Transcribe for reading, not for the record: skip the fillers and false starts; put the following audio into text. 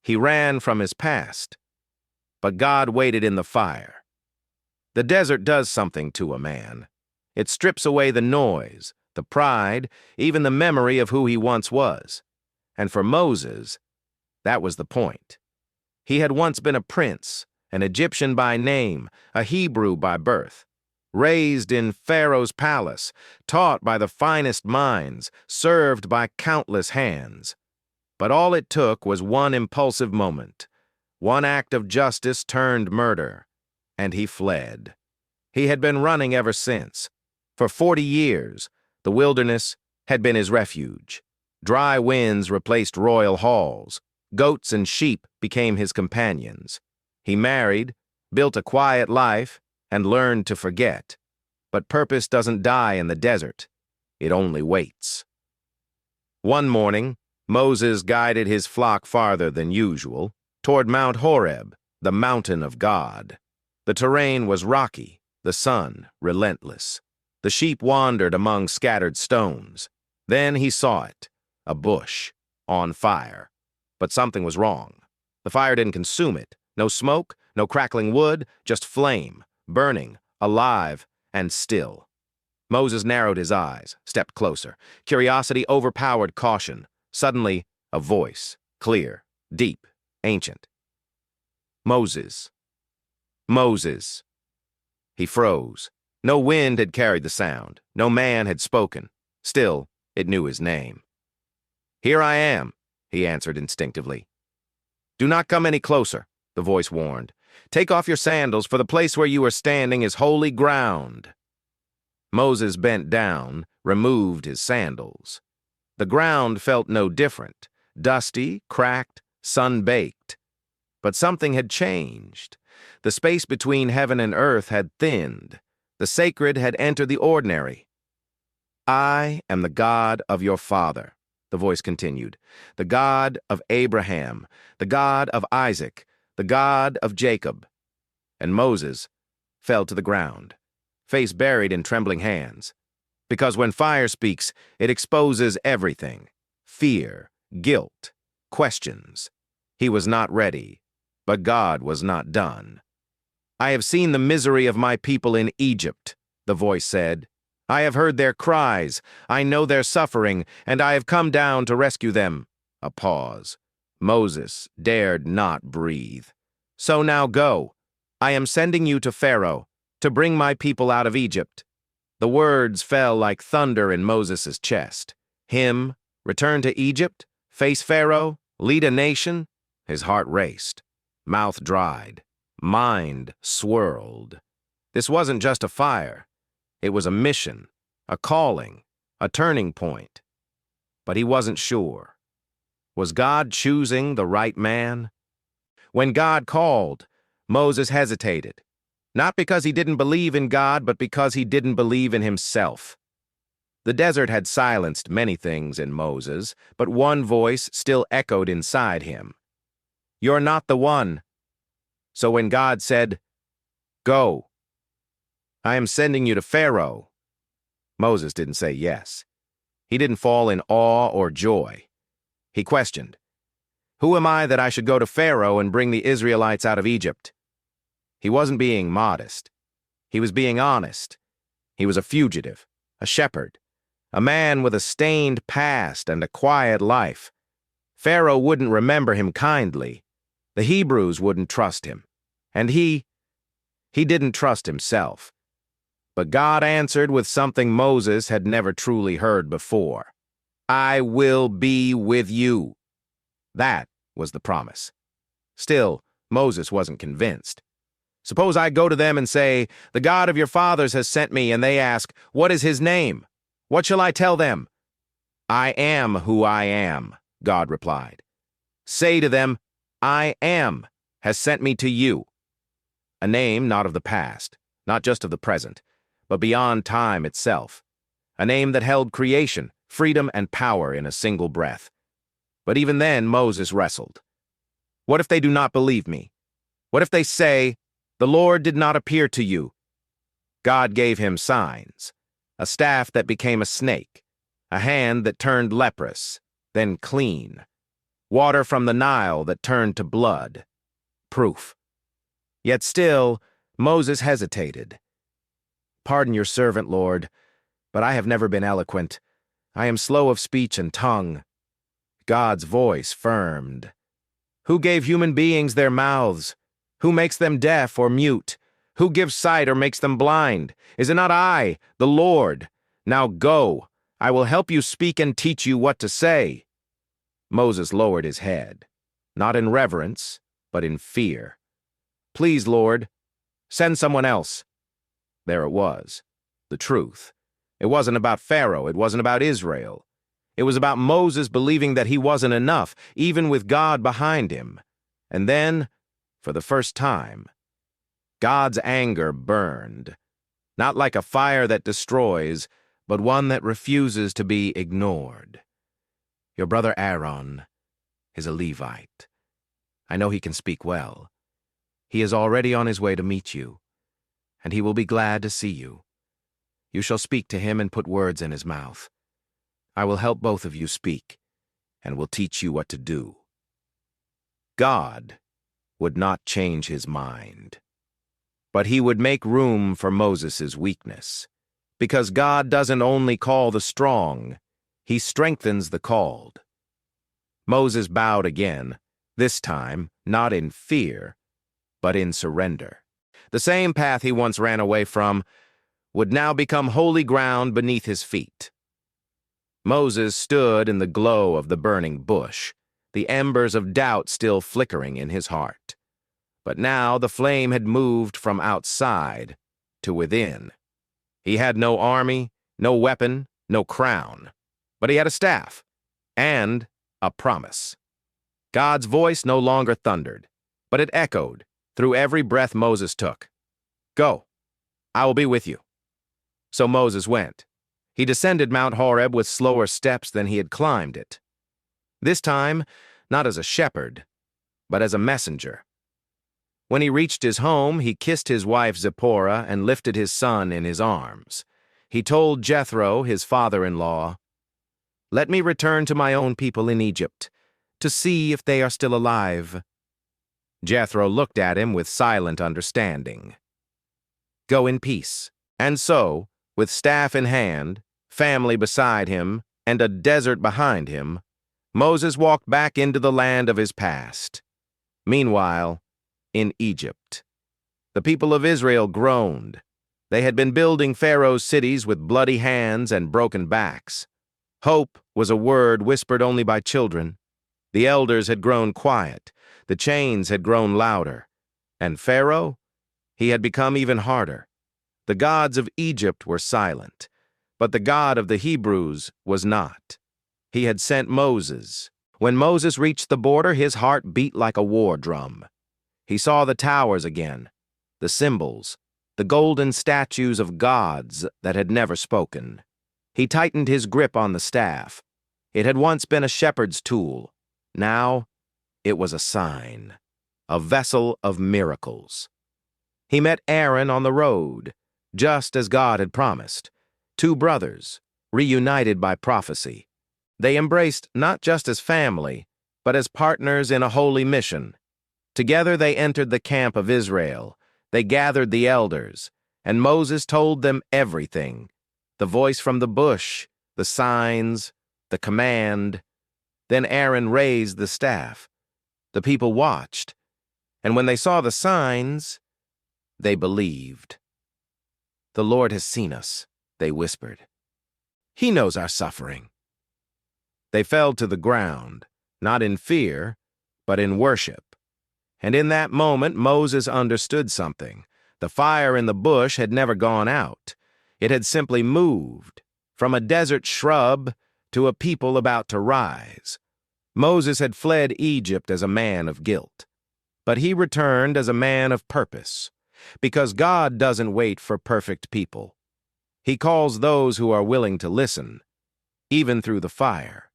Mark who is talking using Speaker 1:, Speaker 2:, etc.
Speaker 1: He ran from his past. But God waited in the fire. The desert does something to a man. It strips away the noise, the pride, even the memory of who he once was. And for Moses, that was the point. He had once been a prince, an Egyptian by name, a Hebrew by birth, raised in Pharaoh's palace, taught by the finest minds, served by countless hands. But all it took was one impulsive moment, one act of justice turned murder, and he fled. He had been running ever since. For 40 years, the wilderness had been his refuge. Dry winds replaced royal halls. Goats and sheep became his companions. He married, built a quiet life, and learned to forget. But purpose doesn't die in the desert. It only waits. One morning, Moses guided his flock farther than usual, toward Mount Horeb, the mountain of God. The terrain was rocky, the sun relentless. The sheep wandered among scattered stones. Then he saw it, a bush, on fire. But something was wrong. The fire didn't consume it. No smoke, no crackling wood, just flame, burning, alive, and still. Moses narrowed his eyes, stepped closer. Curiosity overpowered caution. Suddenly, a voice, clear, deep, ancient. Moses. Moses. He froze. No wind had carried the sound. No man had spoken. Still, it knew his name. "Here I am," he answered instinctively. "Do not come any closer," the voice warned. "Take off your sandals, for the place where you are standing is holy ground." Moses bent down, removed his sandals. The ground felt no different, dusty, cracked, sun-baked. But something had changed. The space between heaven and earth had thinned. The sacred had entered the ordinary. "I am the God of your father," the voice continued, "the God of Abraham, the God of Isaac, the God of Jacob." And Moses fell to the ground, face buried in trembling hands. Because when fire speaks, it exposes everything: fear, guilt, questions. He was not ready, but God was not done. "I have seen the misery of my people in Egypt," the voice said. "I have heard their cries, I know their suffering, and I have come down to rescue them." A pause. Moses dared not breathe. "So now go. I am sending you to Pharaoh, to bring my people out of Egypt." The words fell like thunder in Moses' chest. Him, return to Egypt, face Pharaoh, lead a nation? His heart raced. Mouth dried. Mind swirled. This wasn't just a fire. It was a mission, a calling, a turning point. But he wasn't sure. Was God choosing the right man? When God called, Moses hesitated. Not because he didn't believe in God, but because he didn't believe in himself. The desert had silenced many things in Moses, but one voice still echoed inside him. "You're not the one." So when God said, "Go, I am sending you to Pharaoh," Moses didn't say yes. He didn't fall in awe or joy. He questioned, "Who am I that I should go to Pharaoh and bring the Israelites out of Egypt?" He wasn't being modest. He was being honest. He was a fugitive, a shepherd, a man with a stained past and a quiet life. Pharaoh wouldn't remember him kindly. The Hebrews wouldn't trust him. And he didn't trust himself. But God answered with something Moses had never truly heard before. "I will be with you." That was the promise. Still, Moses wasn't convinced. "Suppose I go to them and say, 'The God of your fathers has sent me,' and they ask, 'What is his name?' What shall I tell them?" "I am who I am," God replied. "Say to them, 'I am has sent me to you.'" A name not of the past, not just of the present, but beyond time itself. A name that held creation, freedom, and power in a single breath. But even then, Moses wrestled. What if they do not believe me? What if they say, "The Lord did not appear to you"? God gave him signs. A staff that became a snake. A hand that turned leprous, then clean. water from the Nile that turned to blood. Proof. Yet still, Moses hesitated. "Pardon your servant, Lord, but I have never been eloquent. I am slow of speech and tongue." God's voice firmed. "Who gave human beings their mouths? Who makes them deaf or mute? Who gives sight or makes them blind? Is it not I, the Lord? Now go, I will help you speak and teach you what to say." Moses lowered his head, not in reverence, but in fear. "Please, Lord, send someone else." There it was, the truth. It wasn't about Pharaoh, it wasn't about Israel. It was about Moses believing that he wasn't enough, even with God behind him. And then, for the first time, God's anger burned, not like a fire that destroys, but one that refuses to be ignored. "Your brother Aaron is a Levite. I know he can speak well. He is already on his way to meet you, and he will be glad to see you. You shall speak to him and put words in his mouth. I will help both of you speak, and will teach you what to do." God would not change his mind, but he would make room for Moses' weakness, because God doesn't only call the strong, he strengthens the called. Moses bowed again, this time not in fear, but in surrender. The same path he once ran away from would now become holy ground beneath his feet. Moses stood in the glow of the burning bush, the embers of doubt still flickering in his heart. But now the flame had moved from outside to within. He had no army, no weapon, no crown, but he had a staff and a promise. God's voice no longer thundered, but it echoed through every breath Moses took. "Go, I will be with you." So Moses went. He descended Mount Horeb with slower steps than he had climbed it. This time, not as a shepherd, but as a messenger. When he reached his home, he kissed his wife Zipporah and lifted his son in his arms. He told Jethro, his father-in-law, "Let me return to my own people in Egypt, to see if they are still alive." Jethro looked at him with silent understanding. "Go in peace." And so, with staff in hand, family beside him, and a desert behind him, Moses walked back into the land of his past. Meanwhile, in Egypt, the people of Israel groaned. They had been building Pharaoh's cities with bloody hands and broken backs. Hope was a word whispered only by children. The elders had grown quiet. The chains had grown louder. And Pharaoh? He had become even harder. The gods of Egypt were silent, but the God of the Hebrews was not. He had sent Moses. When Moses reached the border, his heart beat like a war drum. He saw the towers again, the symbols, the golden statues of gods that had never spoken. He tightened his grip on the staff. It had once been a shepherd's tool. Now, it was a sign, a vessel of miracles. He met Aaron on the road, just as God had promised. Two brothers, reunited by prophecy. They embraced not just as family, but as partners in a holy mission. Together they entered the camp of Israel. They gathered the elders, and Moses told them everything. The voice from the bush, the signs, the command. Then Aaron raised the staff. The people watched, and when they saw the signs, they believed. "The Lord has seen us," they whispered. "He knows our suffering." They fell to the ground, not in fear, but in worship. And in that moment, Moses understood something. The fire in the bush had never gone out. It had simply moved, from a desert shrub to a people about to rise. Moses had fled Egypt as a man of guilt, but he returned as a man of purpose. Because God doesn't wait for perfect people. He calls those who are willing to listen, even through the fire.